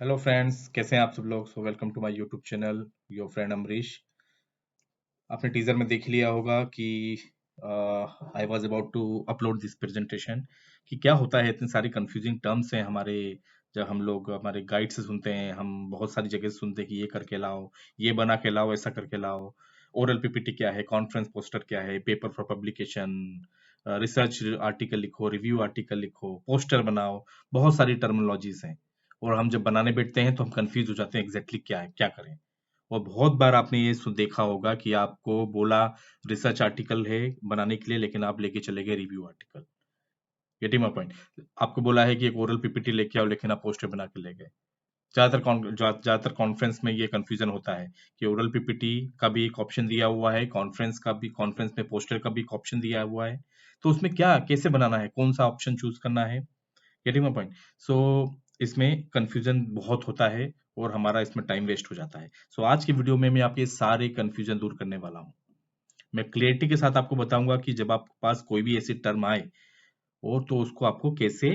Hello friends, कैसे हैं आप सब लोग। Welcome to my YouTube channel your friend Amrish. आपने टीजर में देख लिया होगा कि I was about to upload this presentation कि क्या होता है। इतनी सारी कंफ्यूजिंग टर्म्स हैं हमारे, जब हम लोग हमारे गाइड से सुनते हैं, हम बहुत सारी जगह से सुनते हैं कि ये करके लाओ, ये बना के लाओ, ऐसा करके लाओ। ओरल पीपीटी क्या है, कॉन्फ्रेंस पोस्टर क्या है, paper for publication, research article लिखो, रिव्यू आर्टिकल लिखो, पोस्टर बनाओ। बहुत सारी टर्मिनोलॉजीज हैं और हम जब बनाने बैठते हैं तो हम कंफ्यूज हो जाते हैं एग्जैक्टली क्या है, क्या करें। और बहुत बार आपने ये देखा होगा कि आपको बोला रिसर्च आर्टिकल है बनाने के लिए, लेकिन आप लेके चले गए review article. Getting my point. आपको बोला है कि एक ओरल पीपीटी लेके आओ, लेकिन आप पोस्टर बना के ले गए। ज्यादातर कॉन्फ्रेंस में ये कंफ्यूजन होता है कि ओरल पीपीटी का भी एक ऑप्शन दिया हुआ है, कॉन्फ्रेंस में पोस्टर का भी एक ऑप्शन दिया हुआ है। तो उसमें क्या कैसे बनाना है, कौन सा ऑप्शन चूज करना है। Getting my point. सो इसमें कंफ्यूजन बहुत होता है और हमारा इसमें टाइम वेस्ट हो जाता है। सो आज की वीडियो में मैं आपके सारे कंफ्यूजन दूर करने वाला हूँ। मैं क्लियरिटी के साथ आपको बताऊंगा कि जब आपके पास कोई भी ऐसी टर्म आए और तो उसको आपको कैसे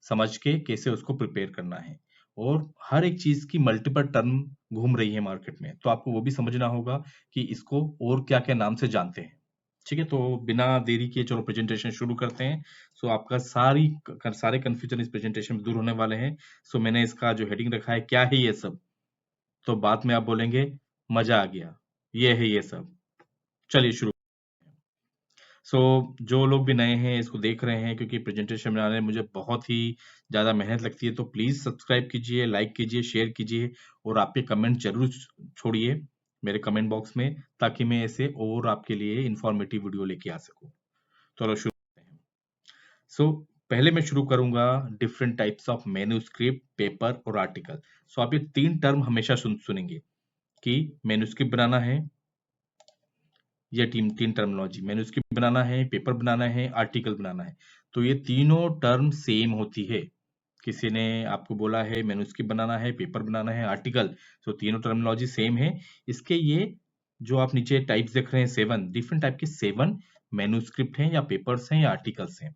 समझ के कैसे उसको प्रिपेयर करना है। और हर एक चीज की मल्टीपल टर्म घूम रही है मार्केट में, तो आपको वो भी समझना होगा कि इसको और क्या क्या नाम से जानते हैं। ठीक है, तो बिना देरी किए चलो प्रेजेंटेशन शुरू करते हैं। सो आपका सारे कंफ्यूजन इस प्रेजेंटेशन में दूर होने वाले हैं। सो मैंने इसका जो हेडिंग रखा है, क्या है ये सब, तो बाद में आप बोलेंगे मजा आ गया, ये है ये सब। चलिए शुरू। सो जो लोग भी नए हैं इसको देख रहे हैं, क्योंकि प्रेजेंटेशन बनाने में मुझे बहुत ही ज़्यादा मेहनत लगती है, तो प्लीज़ सब्सक्राइब कीजिए, लाइक कीजिए, शेयर कीजिए और आपके कमेंट ज़रूर छोड़िए मेरे कमेंट बॉक्स में, ताकि मैं ऐसे और आपके लिए इंफॉर्मेटिव वीडियो लेके आ सकूँ। चलो शुरू करते हैं। सो पहले मैं शुरू करूंगा different types of manuscript, paper और आर्टिकल। सो आप ये तीन टर्म हमेशा सुनेंगे कि मैन्युस्क्रिप्ट बनाना है। ये टीम तीन टर्मिनोलॉजी, मैन्युस्क्रिप्ट बनाना है, पेपर बनाना है, आर्टिकल बनाना है। तो ये तीनों टर्म सेम होती है। किसी ने आपको बोला है मैन्युस्क्रिप्ट बनाना है, पेपर बनाना है, आर्टिकल, तो तीनों टर्मिनोलॉजी सेम है। इसके ये जो आप नीचे टाइप्स देख रहे हैं, 7 डिफरेंट टाइप के 7 मैन्युस्क्रिप्ट हैं या पेपर्स हैं या आर्टिकल्स हैं।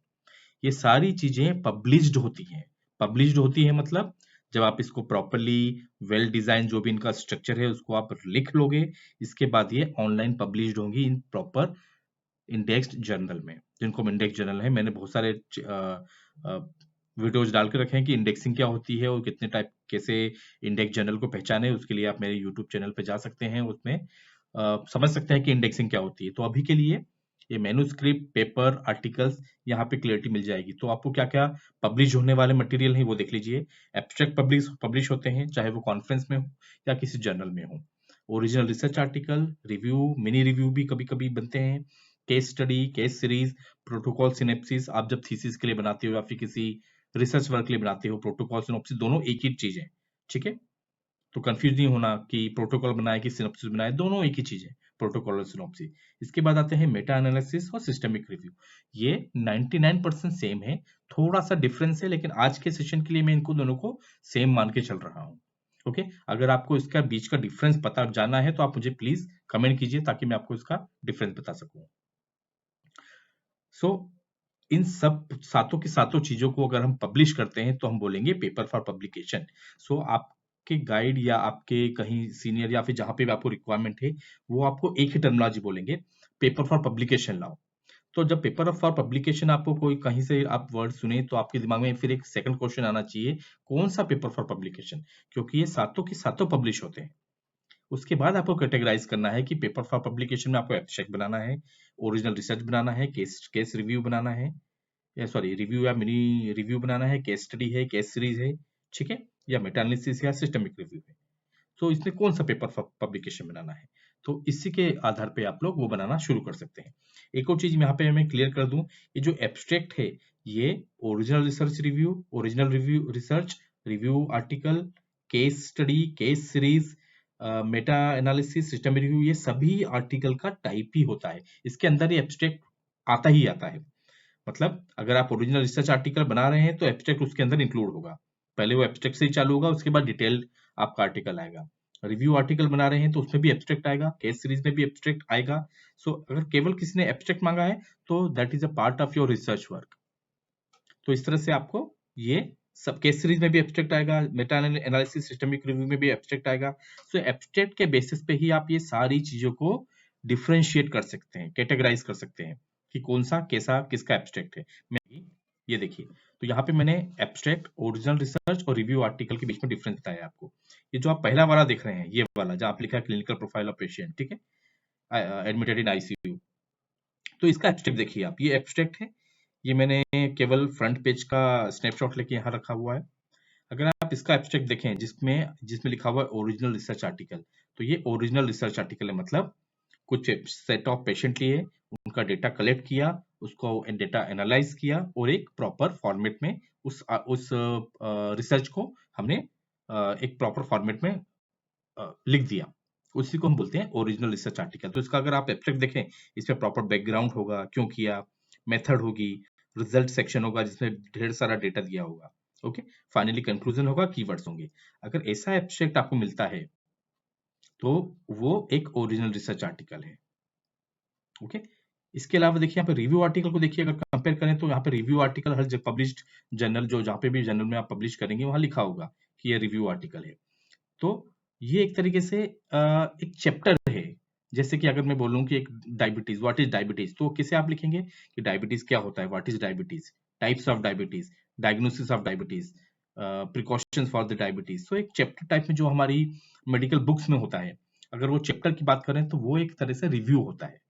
ये सारी चीजें पब्लिश्ड होती हैं। पब्लिश्ड होती है मतलब जब आप इसको प्रॉपरली वेल डिजाइन जो भी इनका स्ट्रक्चर है उसको आप लिख लोगे, इसके बाद ये ऑनलाइन पब्लिश्ड होंगी इन प्रॉपर इंडेक्स्ड जर्नल में, जिनको इंडेक्स जर्नल है। मैंने बहुत सारे वीडियोज डाल के रखे हैं कि इंडेक्सिंग क्या होती है और कितने टाइप कैसे इंडेक्स जर्नल को पहचाने। उसके लिए आप मेरे यूट्यूब चैनल पे जा सकते हैं, उसमें समझ सकते हैं कि इंडेक्सिंग क्या होती है। तो अभी के लिए ये मैन्युस्क्रिप्ट, पेपर, आर्टिकल्स, यहाँ पे क्लियरिटी मिल जाएगी। तो आपको क्या क्या पब्लिश होने वाले मटेरियल है वो देख लीजिए। एब्स्ट्रैक्ट पब्लिश होते हैं, चाहे वो कॉन्फ्रेंस में हो या किसी जर्नल में हो। Original research article, review, mini review भी कभी कभी बनते हैं, case study, case series, protocol synapses. आप जब थीसिस के लिए बनाते हो या फिर किसी रिसर्च वर्क के लिए बनाते हो, प्रोटोकॉल सिनॉप्सिस दोनों एक ही चीज है। ठीक है, तो कंफ्यूज नहीं होना कि प्रोटोकॉल बनाए कि सिनॉप्सिस बनाए, दोनों एक ही चीज है, प्रोटोकॉल और सिनॉप्सिस। इसके बाद आते हैं मेटा एनालिसिस और सिस्टमिक रिव्यू। ये 99% सेम है, थोड़ा सा डिफरेंस है, लेकिन आज के सेशन के लिए मैं इनको दोनों को सेम मान के चल रहा हूँ। ओके, अगर आपको इसका बीच का डिफरेंस पता जाना है तो आप मुझे प्लीज कमेंट कीजिए, ताकि मैं आपको इसका डिफरेंस बता सकूं। सो इन सब सातों की सातों चीजों को अगर हम पब्लिश करते हैं तो हम बोलेंगे पेपर फॉर पब्लिकेशन। सो आपके गाइड या आपके कहीं सीनियर या फिर जहां पे भी आपको रिक्वायरमेंट है, वो आपको एक ही टर्मिनोलॉजी बोलेंगे, पेपर फॉर पब्लिकेशन लाओ। तो जब पेपर फॉर पब्लिकेशन आपको कोई कहीं से आप वर्ड सुने तो आपके दिमाग में फिर एक सेकंड क्वेश्चन आना चाहिए, कौन सा पेपर फॉर पब्लिकेशन, क्योंकि ये सातों के सातों पब्लिश होते हैं। उसके बाद आपको कैटेगराइज करना है कि पेपर फॉर पब्लिकेशन में आपको एब्स्ट्रैक्ट बनाना है, ओरिजिनल रिसर्च बनाना है, केस केस रिव्यू बनाना है, या सॉरी रिव्यू या मिनी रिव्यू बनाना है, केस स्टडी है, केस सीरीज है, ठीक है, या मेटा एनालिसिस या सिस्टमिक रिव्यू है। तो इसमें कौन सा पेपर पब्लिकेशन बनाना है, तो इसी के आधार पे आप लोग वो बनाना शुरू कर सकते हैं। एक और चीज यहाँ पे मैं क्लियर कर दूं, ये जो एब्स्ट्रैक्ट है, ये original research review, original review research, review article, case study, case series, Meta analysis, system review, ये सभी आर्टिकल का टाइप ही होता है। इसके अंदर ये एब्स्ट्रैक्ट आता ही आता है। मतलब अगर आप ओरिजिनल रिसर्च आर्टिकल बना रहे हैं तो एब्स्ट्रैक्ट उसके अंदर इंक्लूड होगा। पहले वो एब्स्ट्रैक्ट से ही चालू होगा, उसके बाद डिटेल आपका आर्टिकल आएगा। रिव्यू आर्टिकल बना रहे हैं तो उसमें भी एब्स्ट्रैक्ट आएगा, केस सीरीज में भी एब्स्ट्रैक्ट आएगा। सो अगर केवल किसी ने एब्स्ट्रैक्ट मांगा है तो that is a part of your research work. तो इस तरह से आपको ये सब केस सीरीज में भी एब्स्ट्रैक्ट आएगा, मेटा एनालिसिस सिस्टमिक रिव्यू में भी एब्स्ट्रैक्ट आएगा। सो एब्स्ट्रैक्ट के बेसिस पे ही आप ये सारी चीजों को डिफरेंशिएट कर सकते हैं, कैटेगराइज कर सकते हैं कि कौन सा कैसा किसका एब्स्ट्रैक्ट है। मैं ये देखिए, तो यहाँ पे मैंने एब्स्ट्रैक्ट, ओरिजिनल रिसर्च और रिव्यू आर्टिकल के बीच में डिफरेंस बताया आपको। ये जो आप पहला वाला देख रहे हैं, ये वाला जहाँ आप लिखा है क्लिनिकल प्रोफाइल ऑफ पेशेंट, ठीक है, एडमिटेड इन आईसीयू, तो इसका एब्स्ट्रैक्ट देखिए आप, ये एब्स्ट्रैक्ट है। ये मैंने केवल फ्रंट पेज का स्नैपशॉट लेके यहाँ रखा हुआ है। अगर आप इसका एब्स्ट्रैक्ट देखें जिसमें जिसमें लिखा हुआ है ओरिजिनल रिसर्च आर्टिकल, तो ये ओरिजिनल रिसर्च आर्टिकल है, मतलब कुछ सेट ऑफ पेशेंट लिए, उनका डेटा कलेक्ट किया, उसको डेटा एनालाइज किया और एक प्रॉपर फॉर्मेट में उस रिसर्च को हमने एक प्रॉपर फॉर्मेट में लिख दिया, उसी को हम बोलते हैं ओरिजिनल रिसर्च आर्टिकल। तो इसका अगर आप एब्स्ट्रैक्ट देखें, इसमें प्रॉपर बैकग्राउंड होगा, क्यों किया, मेथड होगी, रिजल्ट सेक्शन होगा जिसमें ढेर सारा डेटा दिया होगा, ओके, फाइनली कंक्लूजन होगा, कीवर्ड्स होंगे। अगर ऐसा एब्स्ट्रैक्ट आपको मिलता है तो वो एक ओरिजिनल रिसर्च आर्टिकल है, ओके। इसके अलावा देखिए यहाँ पे रिव्यू आर्टिकल को देखिए, अगर कंपेयर करें तो यहाँ पे रिव्यू आर्टिकल हर पब्लिश्ड जर्नल, जो जहाँ पे भी जर्नल में आप पब्लिश करेंगे वहां लिखा होगा कि ये रिव्यू आर्टिकल है। तो ये एक तरीके से एक चैप्टर है। जैसे कि अगर मैं बोलूं कि एक डायबिटीज, व्हाट इज डायबिटीज, तो किसे आप लिखेंगे कि डायबिटीज क्या होता है, what is diabetes, types of diabetes, diagnosis of diabetes, precautions for the diabetes. तो एक चैप्टर टाइप में जो हमारी मेडिकल बुक्स में होता है, अगर वो चैप्टर की बात करें तो वो एक तरह से रिव्यू होता है,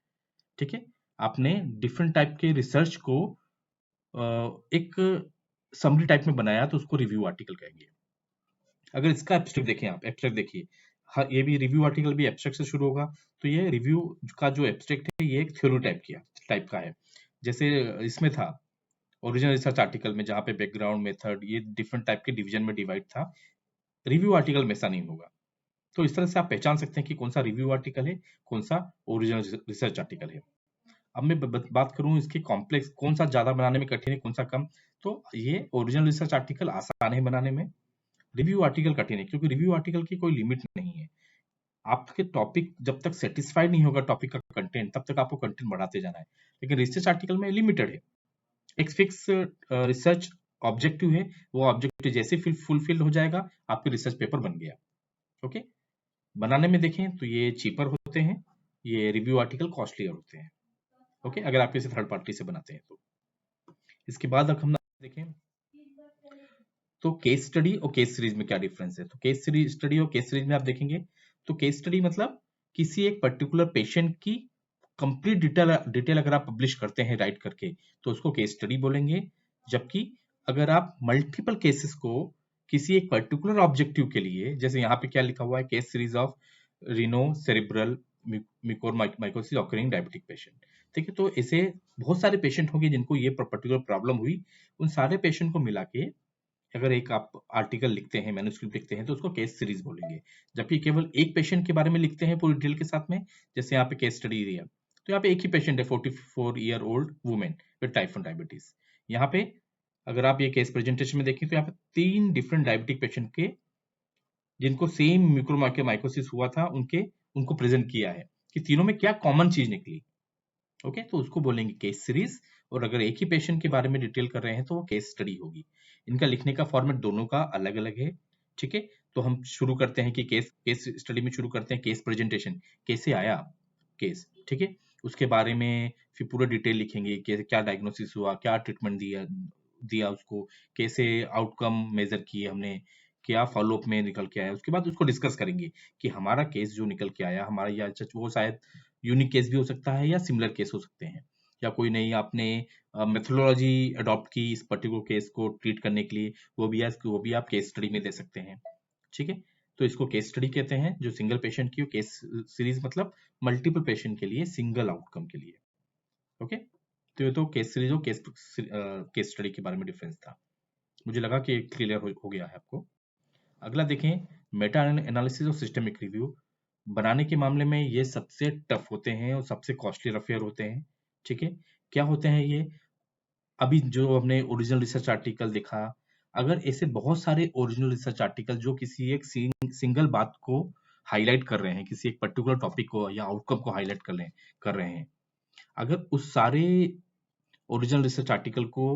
ठीक है। आपने डिफरेंट टाइप के रिसर्च को एक समरी टाइप में बनाया तो उसको रिव्यू आर्टिकल कहेंगे। अगर इसका एब्स्ट्रैक्ट देखें आप, एब्स्ट्रैक्ट देखिए, हाँ, ये भी रिव्यू आर्टिकल भी एब्स्ट्रैक्ट से शुरू होगा। तो ये रिव्यू का जो एब्स्ट्रैक्ट है ये एक थ्योरी टाइप का है। जैसे इसमें था ओरिजिनल रिसर्च आर्टिकल में, जहाँ पे बैकग्राउंड, मेथड, ये डिफरेंट टाइप के डिवीजन में डिवाइड था। रिव्यू आर्टिकल में ऐसा नहीं होगा। तो इस तरह से आप पहचान सकते हैं कि कौन सा रिव्यू आर्टिकल है, कौन सा ओरिजिनल रिसर्च आर्टिकल है। अब मैं बात करूं इसके कॉम्प्लेक्स, कौन सा ज्यादा बनाने में कठिन है, कौन सा कम, तो ये ओरिजिनल रिसर्च आर्टिकल आसान है बनाने में, रिव्यू आर्टिकल कठिन है, क्योंकि रिव्यू आर्टिकल की कोई लिमिट नहीं है। आपके टॉपिक जब तक सेटिस्फाइड नहीं होगा टॉपिक का कंटेंट, तब तक आपको कंटेंट बढ़ाते जाना है। लेकिन रिसर्च आर्टिकल में लिमिटेड है, एक फिक्स रिसर्च ऑब्जेक्टिव है, वो ऑब्जेक्टिव जैसे फुलफिल हो जाएगा आपके रिसर्च पेपर बन गया, ओके। बनाने में देखें तो ये चीपर होते हैं, ये रिव्यू आर्टिकल कॉस्टलियर होते हैं, ओके, अगर आप किसी थर्ड पार्टी से बनाते हैं तो। इसके बाद अगर हम देखें तो केस स्टडी और केस सीरीज में क्या डिफरेंस है, तो केस स्टडी और केस सीरीज में आप देखेंगे तो केस स्टडी मतलब किसी एक पर्टिकुलर पेशेंट की कंप्लीट डिटेल अगर आप पब्लिश करते हैं राइट करके तो उसको केस स्टडी बोलेंगे। जबकि अगर आप मल्टीपल केसेस को किसी एक पर्टिकुलर ऑब्जेक्टिव के लिए, जैसे यहाँ पे क्या लिखा हुआ है, case series of Reno cerebral mycosis occurring diabetic patient, ठीक है। तो ऐसे बहुत सारे पेशेंट होंगे जिनको ये पर्टिकुलर प्रॉब्लम हुई, उन सारे पेशेंट को मिला के अगर एक आप आर्टिकल लिखते हैं, मैन्युस्क्रिप्ट लिखते हैं, तो उसको केस सीरीज बोलेंगे। जबकि केवल एक पेशेंट के बारे में लिखते हैं पूरी डिटेल के साथ में, जैसे यहाँ पे केस स्टडी दिया, तो यहाँ पे एक ही पेशेंट है, 44 year old women with type 1 diabetes. यहाँ पे अगर आप ये केस प्रेजेंटेशन में देखें तो यहाँ पे 3 डिफरेंट डायबिटिक पेशेंट के जिनको सेम म्यूकोरमाइकोसिस हुआ था उनको प्रेजेंट किया है कि तीनों में क्या कॉमन चीज निकली, ओके। तो उसको बोलेंगे केस सीरीज। और अगर एक ही पेशेंट के बारे में डिटेल कर रहे हैं तो वो केस स्टडी होगी। इनका लिखने का फॉर्मेट दोनों का अलग अलग है, ठीक है। तो हम शुरू करते हैं कि केस स्टडी में शुरू करते हैं केस प्रेजेंटेशन, कैसे आया केस, ठीक है। उसके बारे में फिर पूरा डिटेल लिखेंगे कि क्या डायग्नोसिस हुआ, क्या ट्रीटमेंट दिया उसको, कैसे आउटकम मेजर किए हमने, क्या फॉलोअप में निकल के आया। उसके बाद उसको डिस्कस करेंगे कि हमारा केस जो निकल के आया हमारा, या वो शायद यूनिक केस भी हो सकता है या सिमिलर केस हो सकते हैं, या कोई नहीं आपने मेथोडोलॉजी अडॉप्ट की इस पर्टिकुलर केस को ट्रीट करने के लिए, वो भी आप केस स्टडी में दे सकते हैं, ठीक है। तो इसको केस स्टडी कहते हैं जो सिंगल पेशेंट की, केस सीरीज मतलब मल्टीपल पेशेंट के लिए सिंगल आउटकम के लिए, ओके। तो ये तो केस सीरीज और केस स्टडी के बारे में डिफरेंस था। मुझे लगा कि क्लियर हो गया है आपको। अगला देखें, मेटा एनालिसिस और सिस्टमिक रिव्यू बनाने के मामले में ये सबसे टफ होते हैं और सबसे कॉस्टली अफेयर होते हैं, ठीक है। क्या होते हैं ये, अभी जो हमने ओरिजिनल रिसर्च आर्टिकल देखा, अगर ऐसे बहुत सारे ओरिजिनल रिसर्च आर्टिकल जो किसी एक सिंगल बात को हाईलाइट कर रहे हैं, किसी एक पर्टिकुलर टॉपिक को या आउटकम को हाईलाइट कर रहे हैं, अगर उस सारे ओरिजिनल रिसर्च आर्टिकल को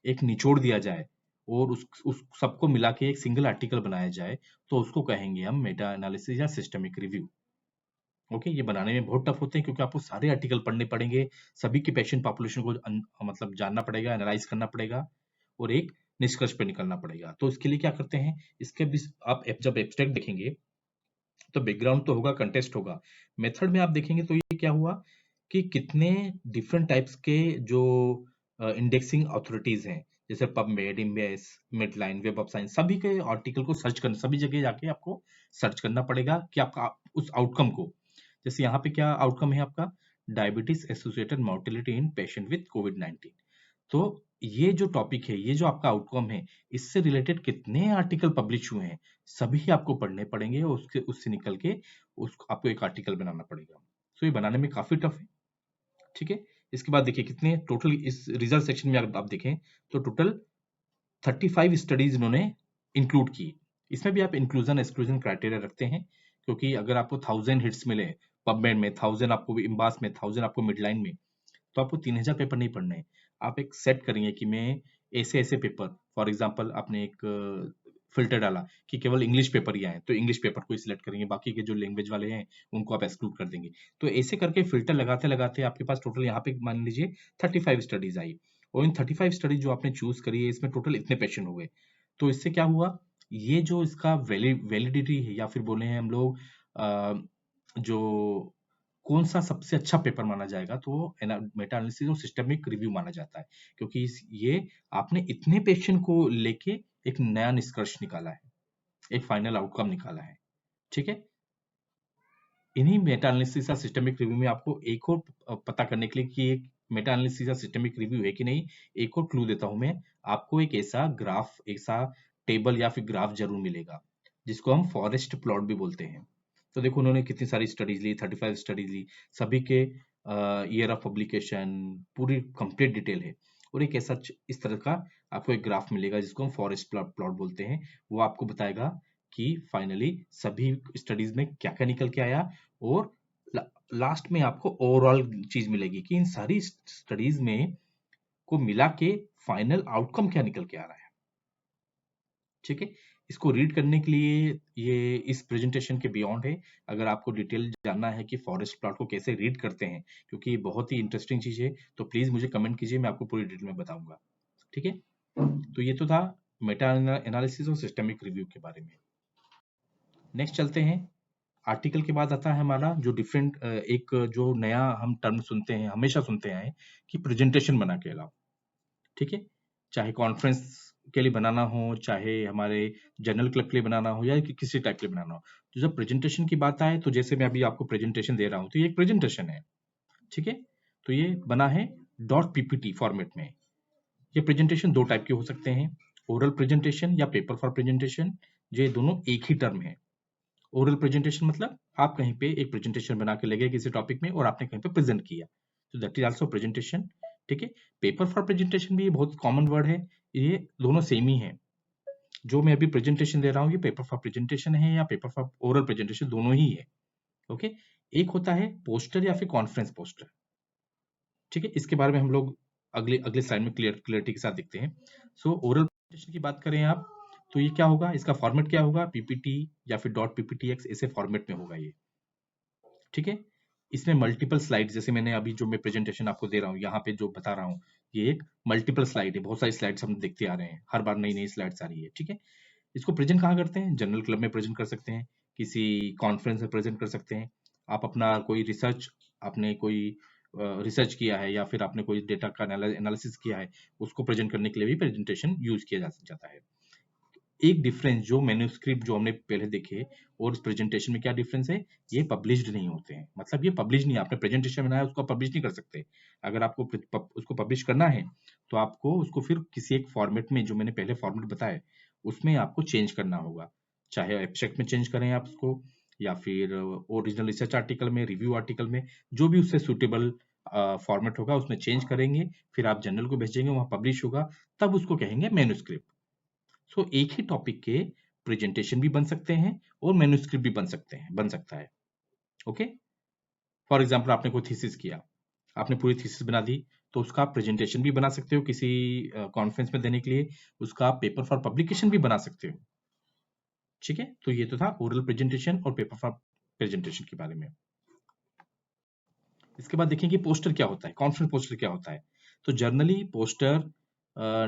एक निचोड़ दिया जाए और उस सबको मिला के एक सिंगल आर्टिकल बनाया जाए, तो उसको कहेंगे हम मेटा एनालिसिस या सिस्टमिक रिव्यू। ओके, ये बनाने में बहुत टफ होते हैं क्योंकि आपको सारे आर्टिकल पढ़ने पड़ेंगे, सभी की पेशेंट पॉपुलेशन को मतलब जानना पड़ेगा, एनालाइज करना पड़ेगा और एक निष्कर्ष पे निकलना पड़ेगा। तो इसके लिए क्या करते हैं, इसके भी आप जब एब्स्ट्रैक्ट देखेंगे तो बैकग्राउंड तो होगा, कंटेस्ट होगा। मेथड में आप देखेंगे तो ये क्या हुआ कि कितने डिफरेंट टाइप्स के जो इंडेक्सिंग अथॉरिटीज हैं, जैसे PubMed, Embase, Medline, web of science, सभी के आर्टिकल को सर्च करना, सभी जगह जाके आपको सर्च करना पड़ेगा कि आपका उस आउटकम को, जैसे यहाँ पे क्या आउटकम है आपका, diabetes associated mortality in patient with कोविड-19। तो ये जो टॉपिक है, ये जो आपका आउटकम है, इससे रिलेटेड कितने आर्टिकल पब्लिश हुए हैं, सभी आपको पढ़ने पड़ेंगे और उससे निकल के आपको एक आर्टिकल बनाना पड़ेगा। तो ये बनाने में काफी टफ है, ठीक है। इसके बाद देखिए कितने टोटल इस रिजल्ट सेक्शन में अगर आप देखें तो टोटल 35 स्टडीज इन्होंने इंक्लूड की। इसमें भी आप इंक्लूजन एक्सक्लूजन क्राइटेरिया रखते हैं, क्योंकि अगर आपको 1000 हिट्स मिले पबमेड में, 1000 आपको इम्बास में, 1000 आपको मिडलाइन में, तो आपको 3000 पेपर नहीं पढ़ने हैं। आप एक सेट करेंगे कि मैं ऐसे-ऐसे पेपर, फॉर एग्जांपल आपने एक फ़िल्टर डाला कि केवल इंग्लिश पेपर ही आएँ, तो इंग्लिश पेपर को ही सिलेक्ट करेंगे, बाकी के जो लैंग्वेज वाले हैं, उनको आप एक्सक्लूड कर देंगे। तो ऐसे करके फ़िल्टर लगाते-लगाते आपके पास टोटल यहाँ पे मान लीजिए 35 स्टडीज़ आई और इन 35 स्टडीज़ जो आपने चूज़ करी है, इसमें टोटल इतने पेशेंट हुए। तो इससे क्या हुआ, ये जो इसका वैलिडिटी है या फिर बोले हैं हम लोग जो कौन-सा सबसे अच्छा पेपर माना जाएगा, तो वो मेटा एनालिसिस और सिस्टमिक रिव्यू माना जाता है, क्योंकि ये आपने इतने पेशेंट को लेके एक नया निष्कर्ष निकाला है, एक फाइनल आउटकम निकाला है, ठीक है। इन्हीं मेटा एनालिसिस या सिस्टमिक रिव्यू में आपको एक और पता करने के लिए कि एक मेटा एनालिसिस या सिस्टमिक रिव्यू है कि नहीं, एक और क्लू देता हूं मैं आपको, एक ऐसा ग्राफ, ऐसा टेबल या फिर ग्राफ जरूर मिलेगा जिसको हम फॉरेस्ट प्लॉट भी बोलते हैं। तो देखो उन्होंने कितनी सारी स्टडीज ली, 35 स्टडीज ली, सभी के ईयर ऑफ पब्लिकेशन, पूरी कंप्लीट डिटेल है और एक ऐसा इस तरह का आपको एक ग्राफ मिलेगा जिसको हम फॉरेस्ट प्लॉट बोलते हैं। वो आपको बताएगा कि फाइनली सभी स्टडीज में क्या क्या निकल के आया और लास्ट में आपको ओवरऑल चीज मिलेगी कि इन सारी स्टडीज में को मिला के फाइनल आउटकम क्या निकल के आ रहा है, ठीक है। इसको रीड करने के लिए ये इस प्रेजेंटेशन के बियॉन्ड है। अगर आपको डिटेल जानना है कि फॉरेस्ट प्लॉट को कैसे रीड करते हैं, क्योंकि ये बहुत ही इंटरेस्टिंग चीज है, तो प्लीज मुझे कमेंट कीजिए, मैं आपको पूरी डिटेल में बताऊंगा, ठीक है। तो ये तो था मेटा एनालिसिस और सिस्टमिक रिव्यू के बारे में। नेक्स्ट चलते हैं, आर्टिकल के बाद आता है हमारा जो डिफरेंट एक जो नया हम टर्म सुनते हैं, हमेशा सुनते आए कि प्रेजेंटेशन बना के लाओ, ठीक है। चाहे कॉन्फ्रेंस के लिए बनाना हो, चाहे हमारे जनरल क्लब के लिए बनाना हो या किसी टाइप के लिए बनाना हो, तो जब प्रेजेंटेशन की बात आए तो जैसे मैं अभी आपको प्रेजेंटेशन दे रहा हूँ, तो ये एक प्रेजेंटेशन है, ठीक है। तो ये बना है डॉट पीपीटी फॉर्मेट में। ये प्रेजेंटेशन दो टाइप के हो सकते हैं, ओरल प्रेजेंटेशन या पेपर फॉर प्रेजेंटेशन। ये दोनों एक ही टर्म है। ओरल प्रेजेंटेशन मतलब आप कहीं पे एक प्रेजेंटेशन बना के ले गए किसी टॉपिक में और आपने कहीं पे प्रेजेंट किया, तो दैट इज आल्सो प्रेजेंटेशन, ठीक है। पेपर फॉर प्रेजेंटेशन भी बहुत कॉमन वर्ड है, ये दोनों सेम ही है। जो मैं अभी प्रेजेंटेशन दे रहा हूँ ये पेपर फॉर प्रेजेंटेशन है या पेपर फॉर ओरल प्रेजेंटेशन, दोनों ही है, ओके। एक होता है पोस्टर या फिर कॉन्फ्रेंस पोस्टर, ठीक है। इसके बारे में हम लोग अगले अगले स्लाइड में क्लियरिटी के साथ देखते हैं। सो ओरल प्रेजेंटेशन की बात करें आप, तो ये क्या होगा, इसका फॉर्मेट क्या होगा, पीपीटी या फिर डॉट पीपीटीएक्स, ऐसे फॉर्मेट में होगा ये, ठीक है। इसमें मल्टीपल स्लाइड, जैसे मैंने अभी जो मैं प्रेजेंटेशन आपको दे रहा हूँ यहाँ पे जो बता रहा हूँ, ये एक मल्टीपल स्लाइड है, बहुत सारी स्लाइड्स हम देखते आ रहे हैं, हर बार नई नई स्लाइड्स आ रही है, ठीक है। इसको प्रेजेंट कहाँ करते हैं, जनरल क्लब में प्रेजेंट कर सकते हैं, किसी कॉन्फ्रेंस में प्रेजेंट कर सकते हैं, आप अपना कोई रिसर्च, आपने कोई रिसर्च किया है या फिर आपने कोई डेटा का एनालिसिस किया है, उसको प्रेजेंट करने के लिए भी प्रेजेंटेशन यूज किया जाता है। एक डिफरेंस जो मैन्युस्क्रिप्ट जो हमने पहले देखे और इस प्रेजेंटेशन में क्या डिफरेंस है, ये पब्लिश्ड नहीं होते हैं, मतलब ये पब्लिश नहीं, आपने प्रेजेंटेशन बनाया उसको पब्लिश नहीं कर सकते। अगर आपको उसको पब्लिश करना है तो आपको उसको फिर किसी एक फॉर्मेट में, जो मैंने पहले फॉर्मेट बताया, उसमें आपको चेंज करना होगा, चाहे एब्स्ट्रैक्ट में चेंज करें आप उसको या फिर ओरिजिनल रिसर्च आर्टिकल में, रिव्यू आर्टिकल में, जो भी उससे सुटेबल फॉर्मेट होगा उसमें चेंज करेंगे, फिर आप जर्नल को भेजेंगे, वहां पब्लिश होगा, तब उसको कहेंगे मैन्युस्क्रिप्ट। सो एक ही टॉपिक के प्रेजेंटेशन भी बन सकते हैं और मैन्युस्क्रिप्ट भी बन सकता है, ओके। फॉर एग्जांपल आपने कोई थीसिस किया, आपने पूरी थीसिस बना दी, तो उसका आप प्रेजेंटेशन भी बना सकते हो किसी कॉन्फ्रेंस में देने के लिए, उसका आप पेपर फॉर पब्लिकेशन भी बना सकते हो। ठीक है, तो ये तो था ओरल प्रेजेंटेशन और पेपर फॉर प्रेजेंटेशन के बारे में। इसके बाद देखें कि पोस्टर क्या होता है, कॉन्फ्रेंस पोस्टर क्या होता है। तो जर्नली पोस्टर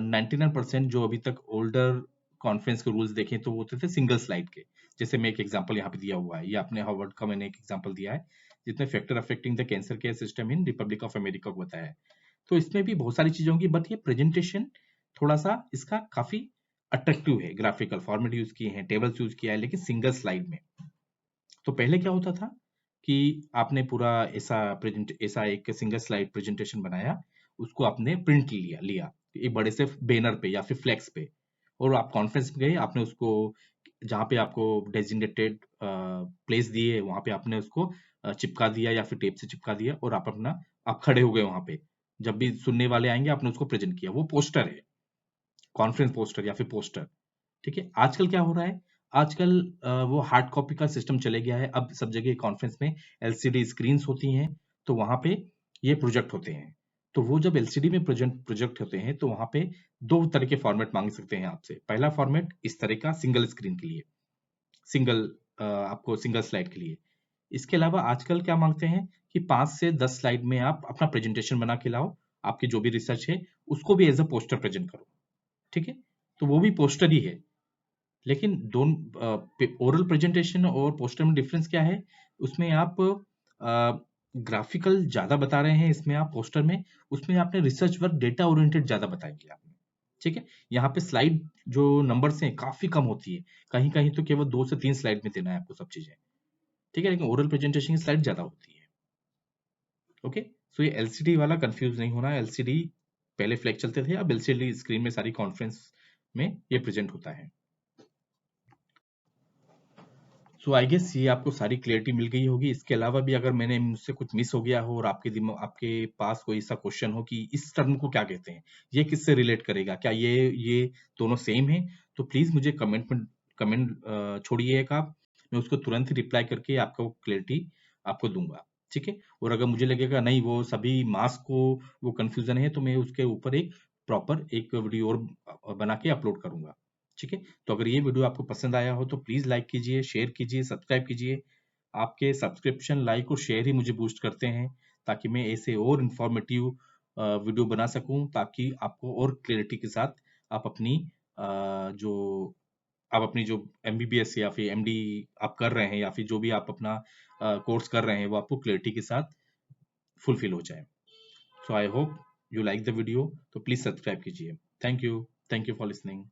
99% जो अभी तक ओल्डर कॉन्फ्रेंस के रूल्स देखें तो वो होते थे सिंगल स्लाइड के। जैसे मैं एक एग्जांपल यहाँ पे दिया हुआ है, ये आपने हार्वर्ड का मैंने एक एग्जांपल दिया है जिसमें factor affecting the cancer care system in Republic of America को बताया है। तो इसमें भी बहुत सारी चीजें होंगी, बट ये प्रेजेंटेशन थोड़ा सा इसका काफी अट्रैक्टिव है, ग्राफिकल फॉर्मेट यूज किए हैं, टेबल्स यूज किया है, लेकिन सिंगल स्लाइड में। तो पहले क्या होता था कि आपने पूरा ऐसा एक सिंगल स्लाइड प्रेजेंटेशन बनाया, उसको आपने प्रिंट लिया एक बड़े से बैनर पे या फिर फ्लेक्स पे, और आप कॉन्फ्रेंस में गए, आपने उसको जहाँ पे आपको डेजिग्नेटेड प्लेस दिए वहां पे आपने उसको चिपका दिया या फिर टेप से चिपका दिया, और आप खड़े हो गए वहां पे। जब भी सुनने वाले आएंगे आपने उसको प्रेजेंट किया, वो पोस्टर है, कॉन्फ्रेंस पोस्टर या फिर पोस्टर। ठीक है, आजकल क्या हो रहा है, आजकल वो हार्ड कॉपी का सिस्टम चले गया है। अब सब जगह कॉन्फ्रेंस में एलसीडी स्क्रीन्स होती हैं, तो वहां पे ये प्रोजेक्ट होते हैं। तो वो जब एलसीडी में प्रोजेक्ट होते हैं तो वहां पे दो तरह के फॉर्मेट मांग सकते हैं आपसे। पहला फॉर्मेट इस तरह का सिंगल स्क्रीन के लिए, सिंगल आपको सिंगल स्लाइड के लिए। इसके अलावा आजकल क्या मांगते हैं कि 5 से 10 स्लाइड में आप अपना प्रेजेंटेशन बना के लाओ, आपकी जो भी रिसर्च है उसको भी एज अ पोस्टर प्रेजेंट करो। ठीक है, तो वो भी पोस्टर ही है। लेकिन दोनों ओरल प्रेजेंटेशन और पोस्टर में डिफरेंस क्या है, उसमें आप ग्राफिकल ज्यादा बता रहे हैं, इसमें आप पोस्टर में उसमें आपने रिसर्च वर्क डेटा ओरिएंटेड ज्यादा बताएंगे आपने। ठीक है, यहाँ पे स्लाइड जो नंबर्स हैं काफी कम होती है, कहीं कहीं तो केवल 2 से 3 स्लाइड में देना है आपको सब चीजें। ठीक है, लेकिन ओरल प्रेजेंटेशन की स्लाइड ज्यादा होती है। ओके, सो ये एलसीडी वाला कंफ्यूज नहीं होना। एलसीडी पहले फ्लैग चलते थे, अब एलसीडी स्क्रीन में सारी कॉन्फ्रेंस में ये प्रेजेंट होता है। सो आई गेस ये आपको सारी क्लियरिटी मिल गई होगी। इसके अलावा भी अगर मैंने मुझसे कुछ मिस हो गया हो और आपके पास कोई ऐसा क्वेश्चन हो कि इस टर्म को क्या कहते हैं, ये किससे रिलेट करेगा, क्या ये दोनों सेम है, तो प्लीज मुझे कमेंट छोड़िएगा आप, मैं उसको तुरंत ही रिप्लाई करके आपको क्लियरिटी आपको दूंगा। ठीक है, और अगर मुझे लगेगा नहीं वो सभी मास को वो कंफ्यूजन है, तो मैं उसके ऊपर एक प्रॉपर एक वीडियो और बना के अपलोड करूंगा। ठीक है, तो अगर ये वीडियो आपको पसंद आया हो तो प्लीज लाइक कीजिए, शेयर कीजिए, सब्सक्राइब कीजिए। आपके सब्सक्रिप्शन, लाइक और शेयर ही मुझे बूस्ट करते हैं, ताकि मैं ऐसे और इंफॉर्मेटिव वीडियो बना सकूं, ताकि आपको और क्लैरिटी के साथ आप जो अपनी जो एमबीबीएस या फिर एमडी आप कर रहे हैं, या फिर जो भी आप अपना कोर्स कर रहे हैं, वो आपको क्लैरिटी के साथ फुलफिल हो जाए। So I hope you like the video, तो प्लीज सब्सक्राइब कीजिए। Thank you for listening.